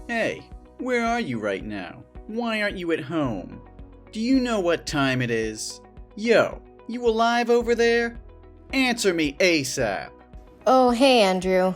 Hey, where are you right now? Why aren't you at home? Do you know what time it is? Yo, you alive over there? Answer me ASAP. Oh, hey, Andrew.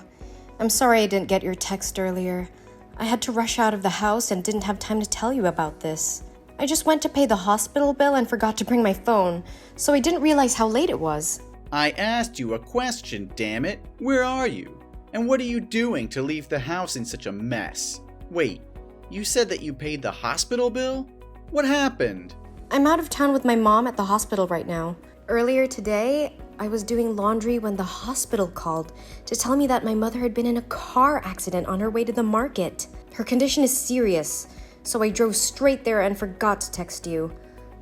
I'm sorry I didn't get your text earlier. I had to rush out of the house and didn't have time to tell you about this. I just went to pay the hospital bill and forgot to bring my phone, so I didn't realize how late it was. I asked you a question, damn it. Where are you? And what are you doing to leave the house in such a mess? Wait, you said that you paid the hospital bill? What happened? I'm out of town with my mom at the hospital right now. Earlier today, I was doing laundry when the hospital called to tell me that my mother had been in a car accident on her way to the market. Her condition is serious, so I drove straight there and forgot to text you.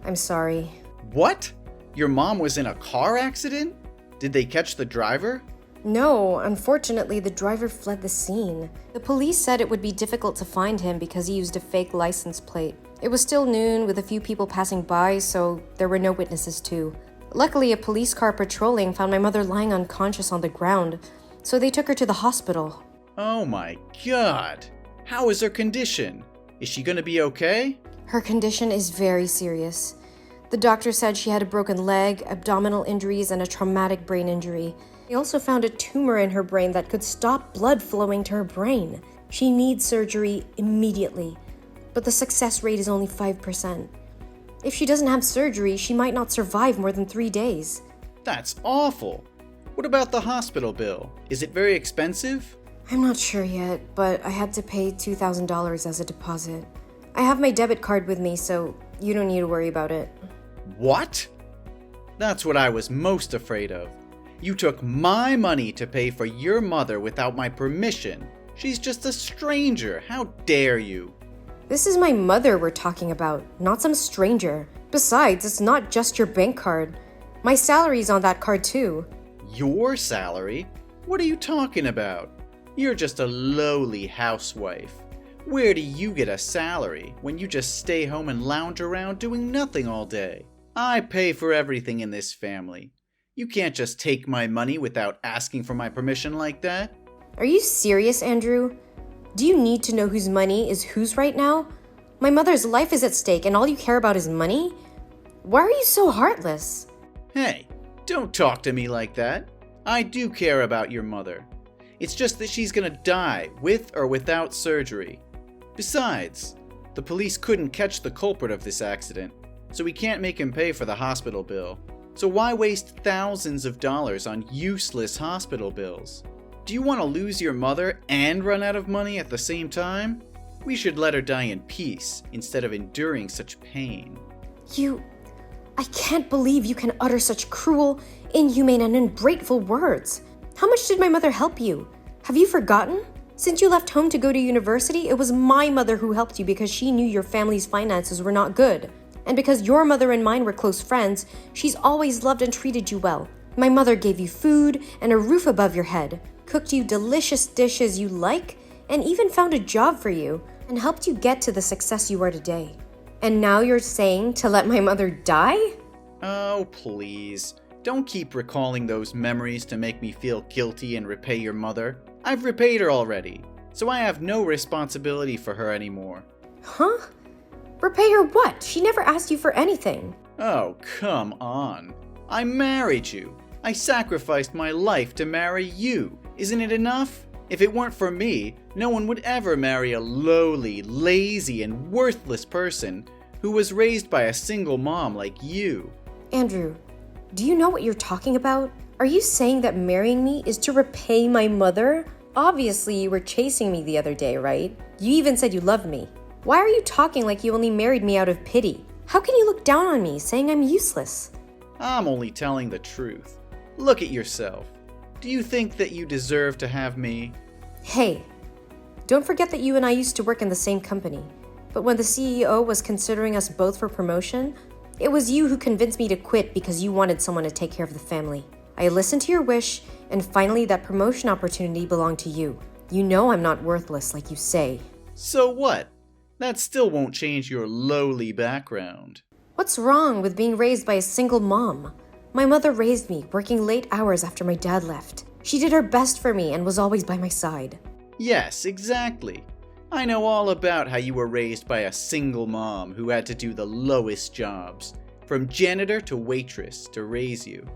I'm sorry. What? Your mom was in a car accident? Did they catch the driver? No, unfortunately, the driver fled the scene. The police said it would be difficult to find him because he used a fake license plate. It was still noon with a few people passing by, so there were no witnesses too. Luckily, a police car patrolling found my mother lying unconscious on the ground, so they took her to the hospital. Oh my god. How is her condition? Is she gonna be okay? Her condition is very serious. The doctor said she had a broken leg, abdominal injuries, and a traumatic brain injury. They also found a tumor in her brain that could stop blood flowing to her brain. She needs surgery immediately, but the success rate is only 5%. If she doesn't have surgery, she might not survive more than 3 days. That's awful. What about the hospital bill? Is it very expensive? I'm not sure yet, but I had to pay $2,000 as a deposit. I have my debit card with me, so you don't need to worry about it. What? That's what I was most afraid of. You took my money to pay for your mother without my permission. She's just a stranger. How dare you? This is my mother we're talking about, not some stranger. Besides, it's not just your bank card. My salary's on that card too. Your salary? What are you talking about? You're just a lowly housewife. Where do you get a salary when you just stay home and lounge around doing nothing all day? I pay for everything in this family. You can't just take my money without asking for my permission like that. Are you serious, Andrew? Do you need to know whose money is whose right now? My mother's life is at stake and all you care about is money? Why are you so heartless? Hey, don't talk to me like that. I do care about your mother. It's just that she's gonna die with or without surgery. Besides, the police couldn't catch the culprit of this accident, so we can't make him pay for the hospital bill. So why waste thousands of dollars on useless hospital bills? Do you want to lose your mother and run out of money at the same time? We should let her die in peace instead of enduring such pain. I can't believe you can utter such cruel, inhumane, and ungrateful words. How much did my mother help you? Have you forgotten? Since you left home to go to university, it was my mother who helped you because she knew your family's finances were not good. And because your mother and mine were close friends, she's always loved and treated you well. My mother gave you food and a roof above your head, cooked you delicious dishes you like, and even found a job for you, and helped you get to the success you are today. And now you're saying to let my mother die? Oh, please. Don't keep recalling those memories to make me feel guilty and repay your mother. I've repaid her already, so I have no responsibility for her anymore. Huh? Repay her what? She never asked you for anything. Oh, come on. I married you. I sacrificed my life to marry you. Isn't it enough? If it weren't for me, no one would ever marry a lowly, lazy, and worthless person who was raised by a single mom like you. Andrew, do you know what you're talking about? Are you saying that marrying me is to repay my mother? Obviously, you were chasing me the other day, right? You even said you loved me. Why are you talking like you only married me out of pity? How can you look down on me, saying I'm useless? I'm only telling the truth. Look at yourself. Do you think that you deserve to have me? Hey, don't forget that you and I used to work in the same company. But when the CEO was considering us both for promotion, it was you who convinced me to quit because you wanted someone to take care of the family. I listened to your wish, and finally that promotion opportunity belonged to you. You know I'm not worthless like you say. So what? That still won't change your lowly background. What's wrong with being raised by a single mom? My mother raised me, working late hours after my dad left. She did her best for me and was always by my side. Yes, exactly. I know all about how you were raised by a single mom who had to do the lowest jobs, from janitor to waitress, to raise you.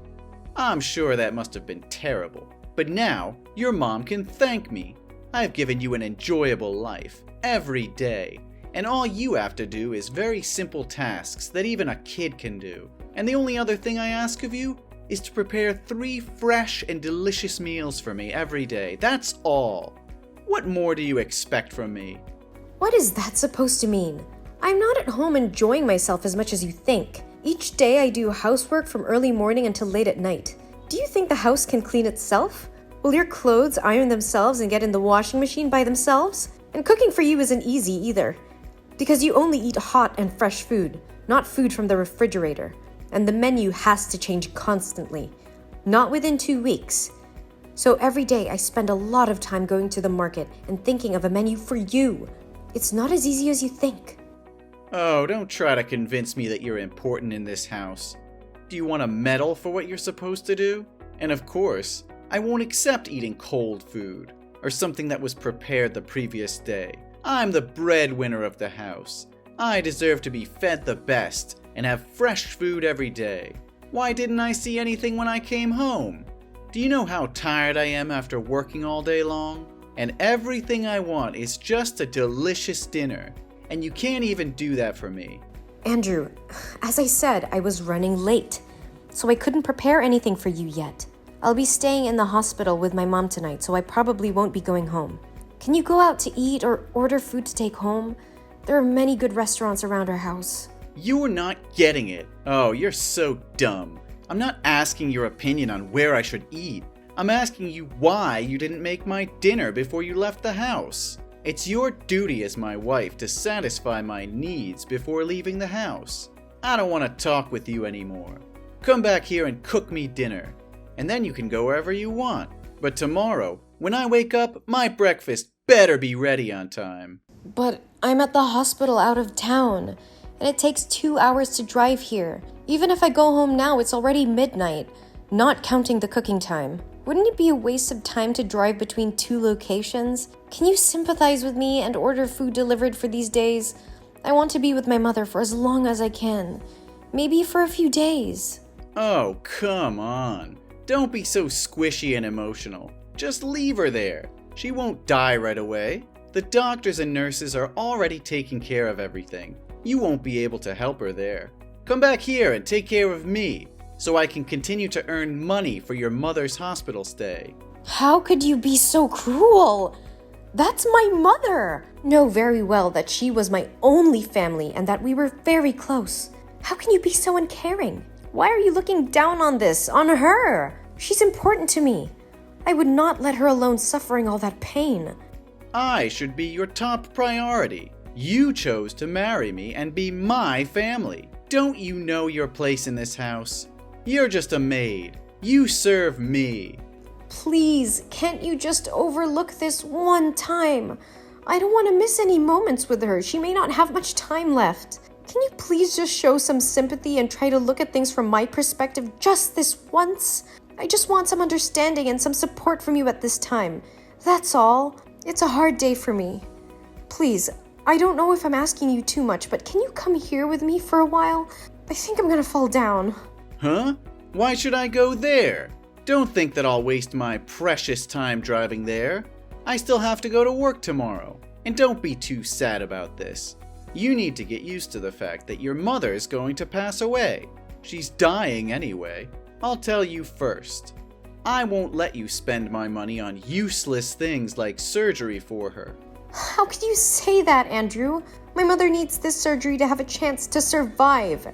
I'm sure that must have been terrible, but now your mom can thank me. I've given you an enjoyable life, every day, and all you have to do is very simple tasks that even a kid can do. And the only other thing I ask of you is to prepare 3 fresh and delicious meals for me every day. That's all. What more do you expect from me? What is that supposed to mean? I'm not at home enjoying myself as much as you think. Each day I do housework from early morning until late at night. Do you think the house can clean itself? Will your clothes iron themselves and get in the washing machine by themselves? And cooking for you isn't easy either, because you only eat hot and fresh food, not food from the refrigerator. And the menu has to change constantly, not within 2 weeks. So every day I spend a lot of time going to the market and thinking of a menu for you. It's not as easy as you think. Oh, don't try to convince me that you're important in this house. Do you want a medal for what you're supposed to do? And of course, I won't accept eating cold food, or something that was prepared the previous day. I'm the breadwinner of the house. I deserve to be fed the best and have fresh food every day. Why didn't I see anything when I came home? Do you know how tired I am after working all day long? And everything I want is just a delicious dinner. And you can't even do that for me. Andrew, as I said, I was running late, so I couldn't prepare anything for you yet. I'll be staying in the hospital with my mom tonight, so I probably won't be going home. Can you go out to eat or order food to take home? There are many good restaurants around our house. You're not getting it. Oh, you're so dumb. I'm not asking your opinion on where I should eat. I'm asking you why you didn't make my dinner before you left the house. It's your duty as my wife to satisfy my needs before leaving the house. I don't want to talk with you anymore. Come back here and cook me dinner, and then you can go wherever you want. But tomorrow, when I wake up, my breakfast better be ready on time. But I'm at the hospital out of town, and it takes 2 hours to drive here. Even if I go home now, it's already midnight, not counting the cooking time. Wouldn't it be a waste of time to drive between 2 locations? Can you sympathize with me and order food delivered for these days? I want to be with my mother for as long as I can. Maybe for a few days. Oh, come on. Don't be so squishy and emotional. Just leave her there. She won't die right away. The doctors and nurses are already taking care of everything. You won't be able to help her there. Come back here and take care of me, so I can continue to earn money for your mother's hospital stay. How could you be so cruel? That's my mother. Know very well that she was my only family and that we were very close. How can you be so uncaring? Why are you looking down on this, on her? She's important to me. I would not let her alone suffering all that pain. I should be your top priority. You chose to marry me and be my family. Don't you know your place in this house? You're just a maid. You serve me. Please, can't you just overlook this one time? I don't want to miss any moments with her. She may not have much time left. Can you please just show some sympathy and try to look at things from my perspective just this once? I just want some understanding and some support from you at this time. That's all. It's a hard day for me. Please, I don't know if I'm asking you too much, but can you come here with me for a while? I think I'm gonna fall down. Huh? Why should I go there? Don't think that I'll waste my precious time driving there. I still have to go to work tomorrow. And don't be too sad about this. You need to get used to the fact that your mother's going to pass away. She's dying anyway. I'll tell you first. I won't let you spend my money on useless things like surgery for her. How could you say that, Andrew? My mother needs this surgery to have a chance to survive.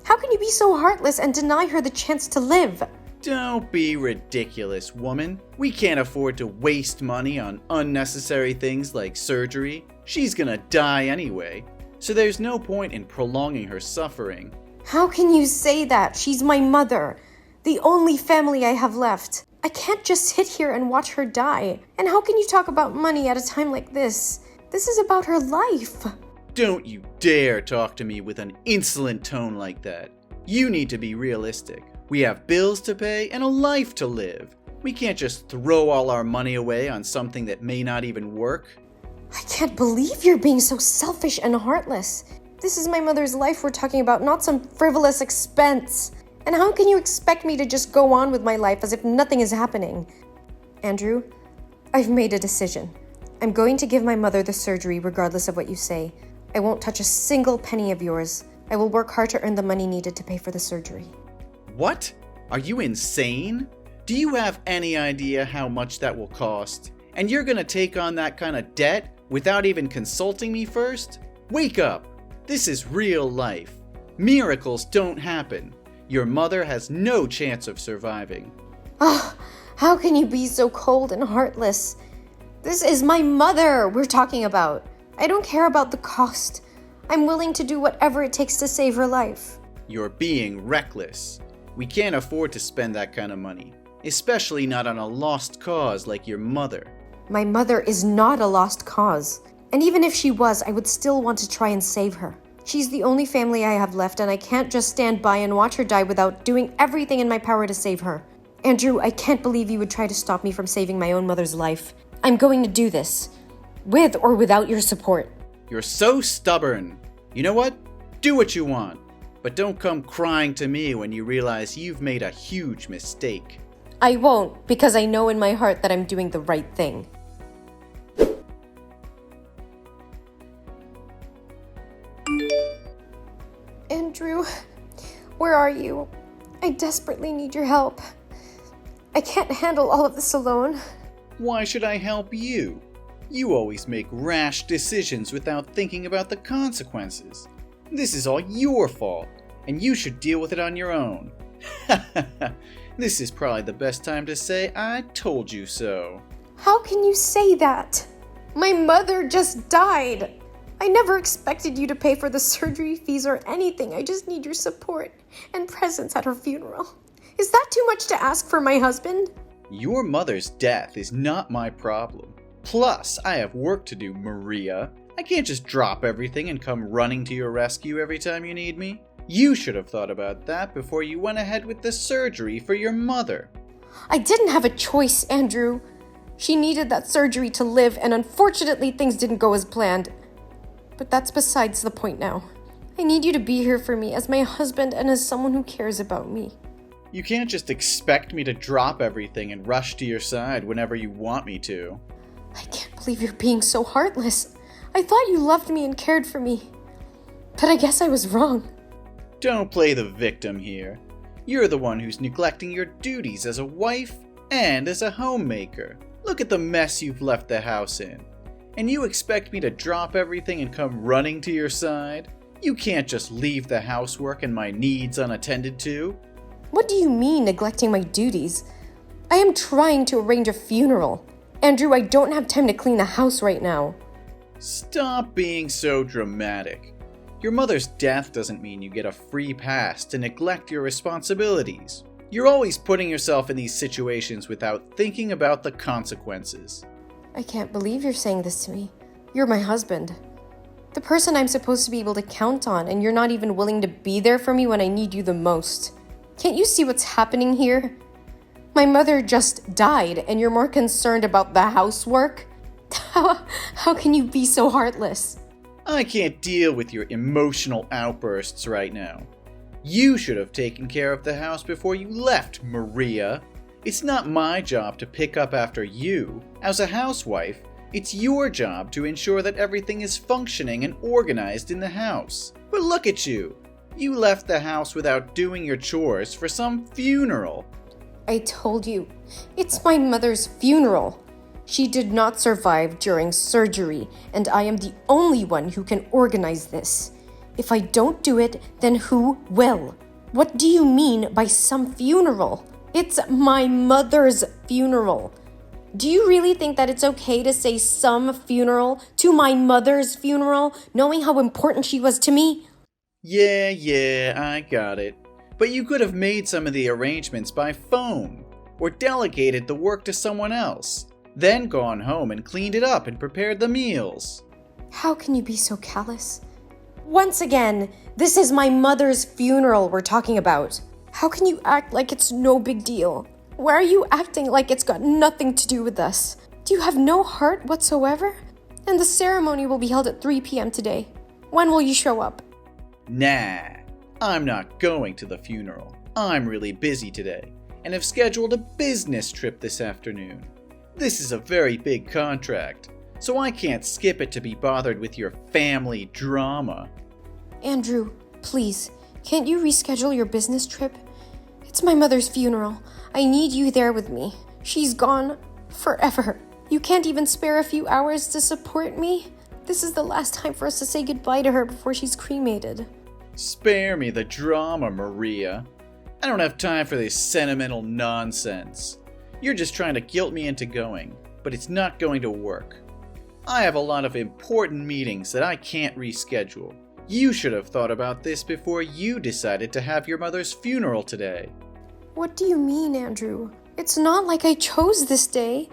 How can you be so heartless and deny her the chance to live? Don't be ridiculous, woman. We can't afford to waste money on unnecessary things like surgery. She's gonna die anyway, so there's no point in prolonging her suffering. How can you say that? She's my mother, the only family I have left. I can't just sit here and watch her die. And how can you talk about money at a time like this? This is about her life. Don't you dare talk to me with an insolent tone like that. You need to be realistic. We have bills to pay and a life to live. We can't just throw all our money away on something that may not even work. I can't believe you're being so selfish and heartless. This is my mother's life we're talking about, not some frivolous expense. And how can you expect me to just go on with my life as if nothing is happening? Andrew, I've made a decision. I'm going to give my mother the surgery regardless of what you say. I won't touch a single penny of yours. I will work hard to earn the money needed to pay for the surgery. What? Are you insane? Do you have any idea how much that will cost? And you're gonna take on that kind of debt without even consulting me first? Wake up! This is real life. Miracles don't happen. Your mother has no chance of surviving. Oh, how can you be so cold and heartless? This is my mother we're talking about. I don't care about the cost. I'm willing to do whatever it takes to save her life. You're being reckless. We can't afford to spend that kind of money, especially not on a lost cause like your mother. My mother is not a lost cause. And even if she was, I would still want to try and save her. She's the only family I have left, and I can't just stand by and watch her die without doing everything in my power to save her. Andrew, I can't believe you would try to stop me from saving my own mother's life. I'm going to do this, with or without your support. You're so stubborn. You know what? Do what you want. But don't come crying to me when you realize you've made a huge mistake. I won't, because I know in my heart that I'm doing the right thing. Andrew, where are you? I desperately need your help. I can't handle all of this alone. Why should I help you? You always make rash decisions without thinking about the consequences. This is all your fault, and you should deal with it on your own. This is probably the best time to say I told you so. How can you say that? My mother just died. I never expected you to pay for the surgery fees or anything. I just need your support and presence at her funeral. Is that too much to ask for my husband? Your mother's death is not my problem. Plus, I have work to do, Maria. I can't just drop everything and come running to your rescue every time you need me. You should have thought about that before you went ahead with the surgery for your mother. I didn't have a choice, Andrew. She needed that surgery to live, and unfortunately things didn't go as planned. But that's besides the point now. I need you to be here for me as my husband and as someone who cares about me. You can't just expect me to drop everything and rush to your side whenever you want me to. I can't believe you're being so heartless. I thought you loved me and cared for me. But I guess I was wrong. Don't play the victim here. You're the one who's neglecting your duties as a wife and as a homemaker. Look at the mess you've left the house in. And you expect me to drop everything and come running to your side? You can't just leave the housework and my needs unattended to. What do you mean, neglecting my duties? I am trying to arrange a funeral. Andrew, I don't have time to clean the house right now. Stop being so dramatic. Your mother's death doesn't mean you get a free pass to neglect your responsibilities. You're always putting yourself in these situations without thinking about the consequences. I can't believe you're saying this to me. You're my husband. The person I'm supposed to be able to count on, and you're not even willing to be there for me when I need you the most. Can't you see what's happening here? My mother just died, and you're more concerned about the housework? How can you be so heartless? I can't deal with your emotional outbursts right now. You should have taken care of the house before you left, Maria. It's not my job to pick up after you. As a housewife, it's your job to ensure that everything is functioning and organized in the house. But look at you. You left the house without doing your chores for some funeral. I told you, it's my mother's funeral. She did not survive during surgery, and I am the only one who can organize this. If I don't do it, then who will? What do you mean by some funeral? It's my mother's funeral. Do you really think that it's okay to say some funeral to my mother's funeral, knowing how important she was to me? Yeah, I got it. But you could have made some of the arrangements by phone, or delegated the work to someone else, then gone home and cleaned it up and prepared the meals. How can you be so callous? Once again, this is my mother's funeral we're talking about. How can you act like it's no big deal? Why are you acting like it's got nothing to do with us? Do you have no heart whatsoever? And the ceremony will be held at 3 p.m. today. When will you show up? Nah, I'm not going to the funeral. I'm really busy today and have scheduled a business trip this afternoon. This is a very big contract, so I can't skip it to be bothered with your family drama. Andrew, please, can't you reschedule your business trip? It's my mother's funeral. I need you there with me. She's gone forever. You can't even spare a few hours to support me? This is the last time for us to say goodbye to her before she's cremated. Spare me the drama, Maria. I don't have time for this sentimental nonsense. You're just trying to guilt me into going, but it's not going to work. I have a lot of important meetings that I can't reschedule. You should have thought about this before you decided to have your mother's funeral today. What do you mean, Andrew? It's not like I chose this day.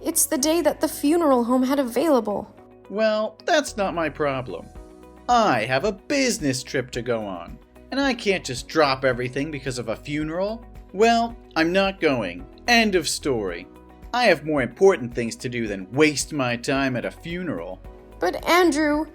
It's the day that the funeral home had available. Well, that's not my problem. I have a business trip to go on, and I can't just drop everything because of a funeral. Well, I'm not going. End of story. I have more important things to do than waste my time at a funeral. But Andrew,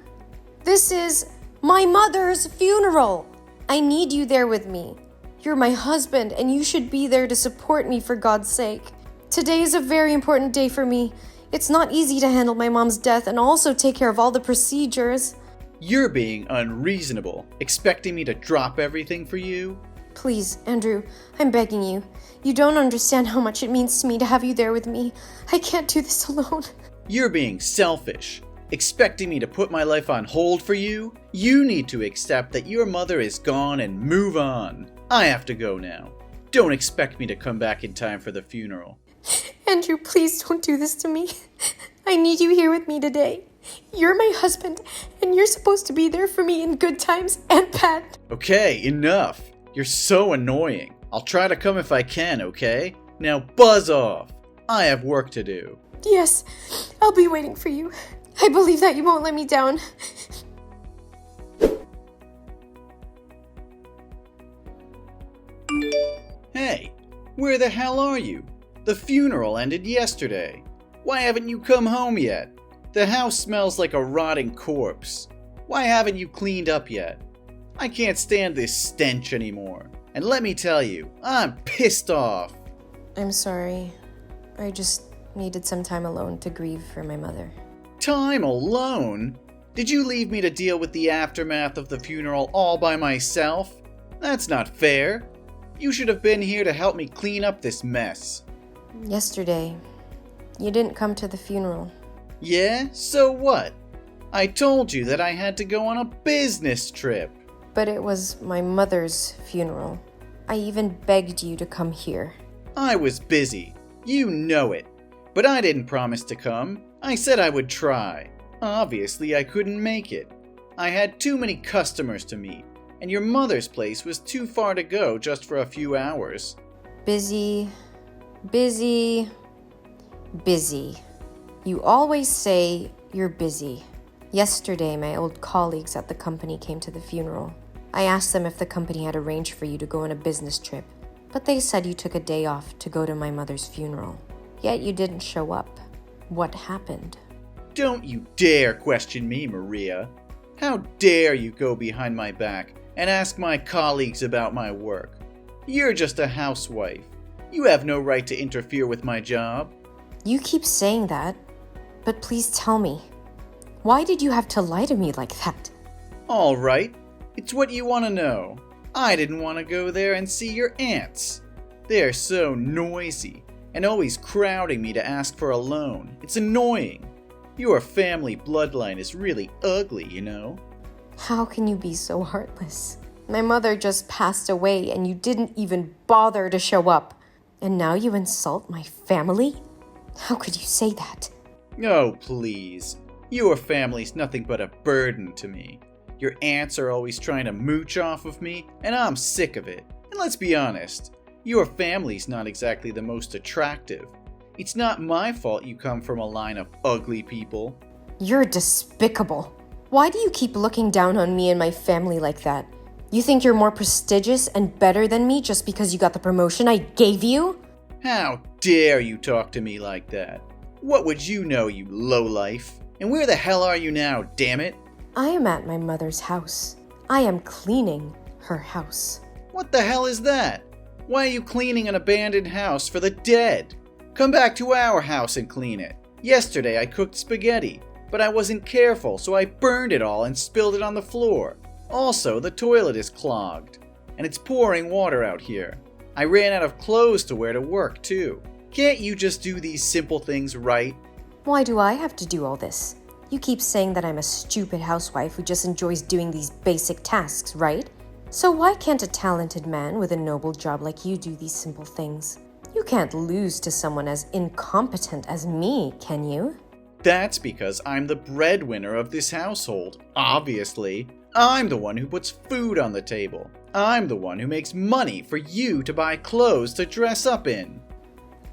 this is my mother's funeral. I need you there with me. You're my husband, and you should be there to support me for God's sake. Today is a very important day for me. It's not easy to handle my mom's death and also take care of all the procedures. You're being unreasonable, expecting me to drop everything for you? Please, Andrew, I'm begging you. You don't understand how much it means to me to have you there with me. I can't do this alone. You're being selfish, expecting me to put my life on hold for you? You need to accept that your mother is gone and move on. I have to go now. Don't expect me to come back in time for the funeral. Andrew, please don't do this to me. I need you here with me today. You're my husband, and you're supposed to be there for me in good times and bad. Okay, enough. You're so annoying. I'll try to come if I can, okay? Now buzz off. I have work to do. Yes, I'll be waiting for you. I believe that you won't let me down. Hey, where the hell are you? The funeral ended yesterday. Why haven't you come home yet? The house smells like a rotting corpse. Why haven't you cleaned up yet? I can't stand this stench anymore. And let me tell you, I'm pissed off. I'm sorry. I just needed some time alone to grieve for my mother. Time alone? Did you leave me to deal with the aftermath of the funeral all by myself? That's not fair. You should have been here to help me clean up this mess. Yesterday, you didn't come to the funeral. Yeah? So what? I told you that I had to go on a business trip. But it was my mother's funeral. I even begged you to come here. I was busy. You know it. But I didn't promise to come. I said I would try. Obviously, I couldn't make it. I had too many customers to meet, and your mother's place was too far to go just for a few hours. Busy. You always say you're busy. Yesterday, my old colleagues at the company came to the funeral. I asked them if the company had arranged for you to go on a business trip, but they said you took a day off to go to my mother's funeral. Yet you didn't show up. What happened? Don't you dare question me, Maria. How dare you go behind my back and ask my colleagues about my work? You're just a housewife. You have no right to interfere with my job. You keep saying that, but please tell me, why did you have to lie to me like that? All right, it's what you want to know. I didn't want to go there and see your aunts. They're so noisy and always crowding me to ask for a loan. It's annoying. Your family bloodline is really ugly, you know. How can you be so heartless? My mother just passed away and you didn't even bother to show up. And now you insult my family? How could you say that? Oh, please. Your family's nothing but a burden to me. Your aunts are always trying to mooch off of me, and I'm sick of it. And let's be honest, your family's not exactly the most attractive. It's not my fault you come from a line of ugly people. You're despicable. Why do you keep looking down on me and my family like that? You think you're more prestigious and better than me just because you got the promotion I gave you? How dare you talk to me like that? What would you know, you lowlife? And where the hell are you now, damn it? I am at my mother's house. I am cleaning her house. What the hell is that? Why are you cleaning an abandoned house for the dead? Come back to our house and clean it. Yesterday I cooked spaghetti, but I wasn't careful, so I burned it all and spilled it on the floor. Also, the toilet is clogged, and it's pouring water out here. I ran out of clothes to wear to work, too. Can't you just do these simple things right? Why do I have to do all this? You keep saying that I'm a stupid housewife who just enjoys doing these basic tasks, right? So why can't a talented man with a noble job like you do these simple things? You can't lose to someone as incompetent as me, can you? That's because I'm the breadwinner of this household, obviously. I'm the one who puts food on the table. I'm the one who makes money for you to buy clothes to dress up in.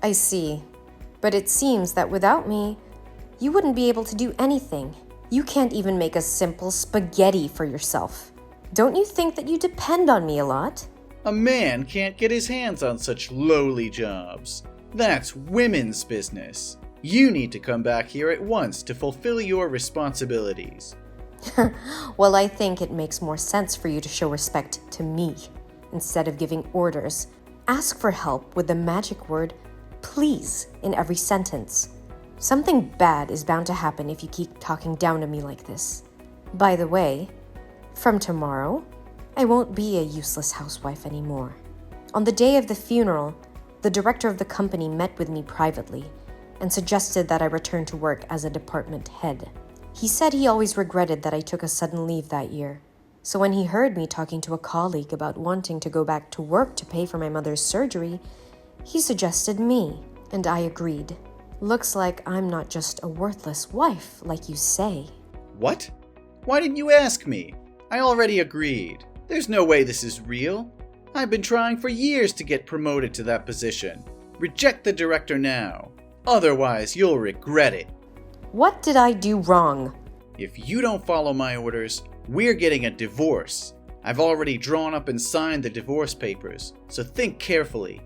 I see. But it seems that without me, you wouldn't be able to do anything. You can't even make a simple spaghetti for yourself. Don't you think that you depend on me a lot? A man can't get his hands on such lowly jobs. That's women's business. You need to come back here at once to fulfill your responsibilities. Well, I think it makes more sense for you to show respect to me. Instead of giving orders, ask for help with the magic word, please, in every sentence. Something bad is bound to happen if you keep talking down to me like this. By the way, from tomorrow, I won't be a useless housewife anymore. On the day of the funeral, the director of the company met with me privately and suggested that I return to work as a department head. He said he always regretted that I took a sudden leave that year. So when he heard me talking to a colleague about wanting to go back to work to pay for my mother's surgery, he suggested me, and I agreed. Looks like I'm not just a worthless wife, like you say. What? Why didn't you ask me? I already agreed. There's no way this is real. I've been trying for years to get promoted to that position. Reject the director now. Otherwise, you'll regret it. What did I do wrong? If you don't follow my orders, we're getting a divorce. I've already drawn up and signed the divorce papers, so think carefully.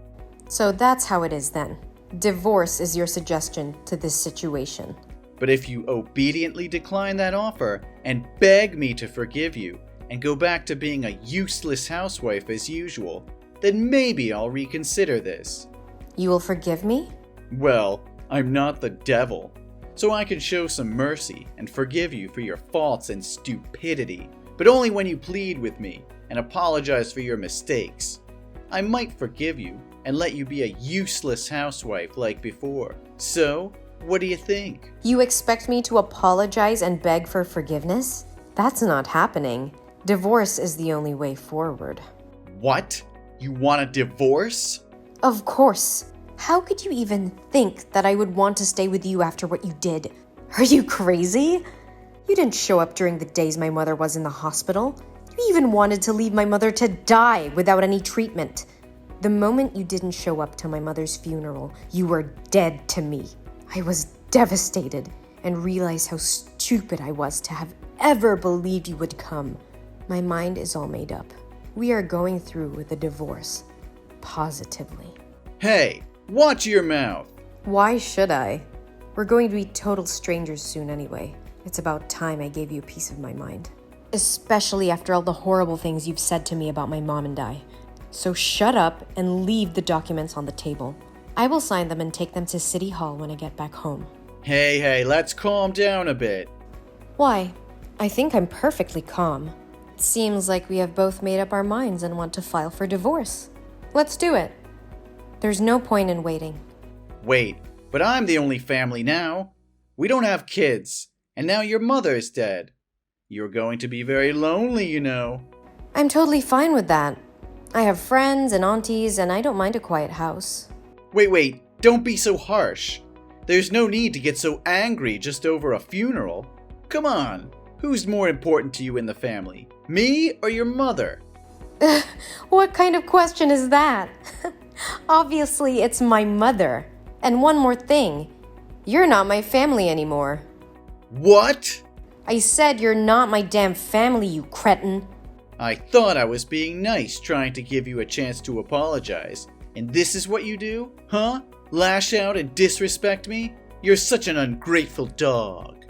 So that's how it is then. Divorce is your suggestion to this situation. But if you obediently decline that offer and beg me to forgive you and go back to being a useless housewife as usual, then maybe I'll reconsider this. You will forgive me? Well, I'm not the devil, so I can show some mercy and forgive you for your faults and stupidity, but only when you plead with me and apologize for your mistakes. I might forgive you and let you be a useless housewife like before. So, what do you think? You expect me to apologize and beg for forgiveness? That's not happening. Divorce is the only way forward. What? You want a divorce? Of course. How could you even think that I would want to stay with you after what you did? Are you crazy? You didn't show up during the days my mother was in the hospital. You even wanted to leave my mother to die without any treatment. The moment you didn't show up to my mother's funeral, you were dead to me. I was devastated and realized how stupid I was to have ever believed you would come. My mind is all made up. We are going through with a divorce. Positively. Hey, watch your mouth. Why should I? We're going to be total strangers soon anyway. It's about time I gave you a piece of my mind. Especially after all the horrible things you've said to me about my mom and I. So shut up and leave the documents on the table. I will sign them and take them to City Hall when I get back home. Hey, let's calm down a bit. Why? I think I'm perfectly calm. It seems like we have both made up our minds and want to file for divorce. Let's do it. There's no point in waiting. Wait, but I'm the only family now. We don't have kids, and now your mother's dead. You're going to be very lonely, you know. I'm totally fine with that. I have friends and aunties, and I don't mind a quiet house. Wait, don't be so harsh. There's no need to get so angry just over a funeral. Come on, who's more important to you in the family? Me or your mother? What kind of question is that? Obviously, it's my mother. And one more thing, you're not my family anymore. What? I said you're not my damn family, you cretin. I thought I was being nice, trying to give you a chance to apologize. And this is what you do? Huh? Lash out and disrespect me? You're such an ungrateful dog.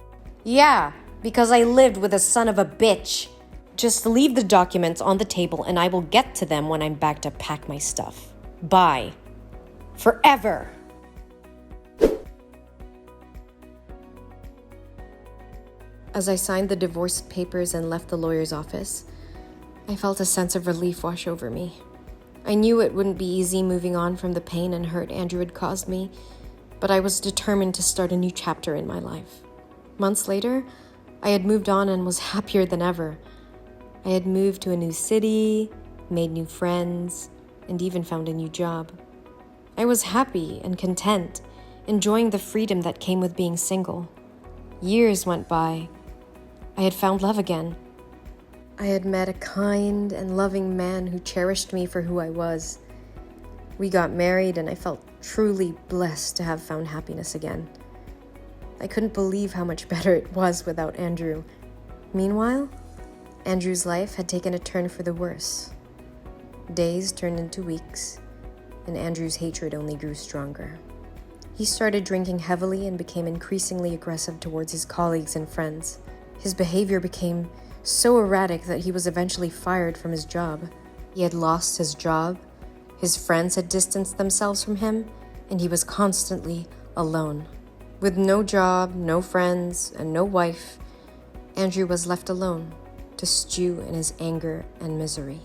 Yeah, because I lived with a son of a bitch. Just leave the documents on the table and I will get to them when I'm back to pack my stuff. Bye. Forever. As I signed the divorce papers and left the lawyer's office, I felt a sense of relief wash over me. I knew it wouldn't be easy moving on from the pain and hurt Andrew had caused me, but I was determined to start a new chapter in my life. Months later, I had moved on and was happier than ever. I had moved to a new city, made new friends, and even found a new job. I was happy and content, enjoying the freedom that came with being single. Years went by. I had found love again. I had met a kind and loving man who cherished me for who I was. We got married and I felt truly blessed to have found happiness again. I couldn't believe how much better it was without Andrew. Meanwhile, Andrew's life had taken a turn for the worse. Days turned into weeks, and Andrew's hatred only grew stronger. He started drinking heavily and became increasingly aggressive towards his colleagues and friends. His behavior became so erratic that he was eventually fired from his job. He had lost his job, his friends had distanced themselves from him, and he was constantly alone. With no job, no friends, and no wife, Andrew was left alone to stew in his anger and misery.